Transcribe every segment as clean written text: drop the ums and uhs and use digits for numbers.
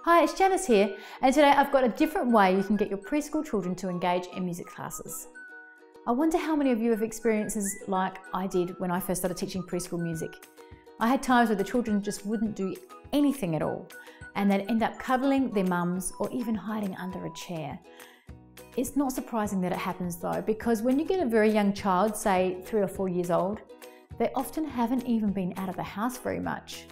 Hi, it's Janice here, and today I've got a different way you can get your preschool children to engage in music classes. I wonder how many of you have experiences like I did when I first started teaching preschool music. I had times where the children just wouldn't do anything at all, and they'd end up cuddling their mums or even hiding under a chair. It's not surprising that it happens though, because when you get a very young child, say 3 or 4 years old, they often haven't even been out of the house very much.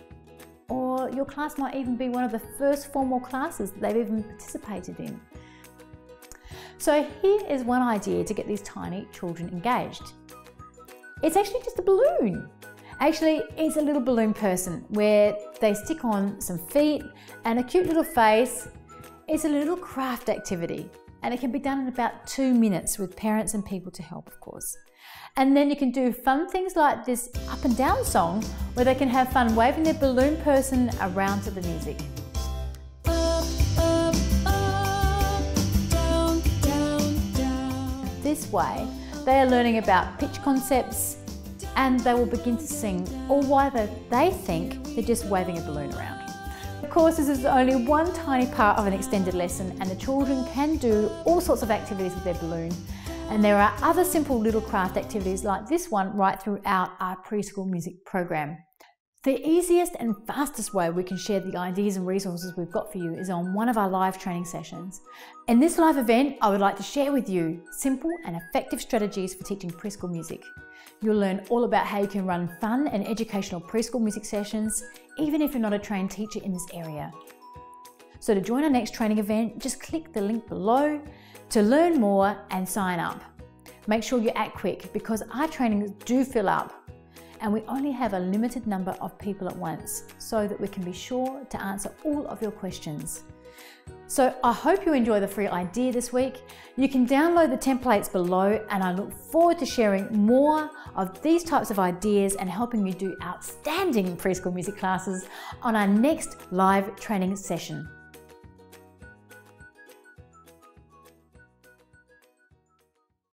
Or your class might even be one of the first formal classes that they've even participated in. So here is one idea to get these tiny children engaged. It's actually just a balloon. Actually, it's a little balloon person where they stick on some feet and a cute little face. It's a little craft activity, and it can be done in about 2 minutes with parents and people to help, of course. And then you can do fun things like this up and down song where they can have fun waving their balloon person around to the music. Up, up, up, down, down, down. This way, they are learning about pitch concepts and they will begin to sing, or while they think they're just waving a balloon around. Of course, this is only one tiny part of an extended lesson, and the children can do all sorts of activities with their balloon. And there are other simple little craft activities like this one right throughout our preschool music program. The easiest and fastest way we can share the ideas and resources we've got for you is on one of our live training sessions. In this live event, I would like to share with you simple and effective strategies for teaching preschool music. You'll learn all about how you can run fun and educational preschool music sessions, even if you're not a trained teacher in this area. So to join our next training event, just click the link below to learn more and sign up. Make sure you act quick because our trainings do fill up and we only have a limited number of people at once so that we can be sure to answer all of your questions. So I hope you enjoy the free idea this week. You can download the templates below, and I look forward to sharing more of these types of ideas and helping you do outstanding preschool music classes on our next live training session.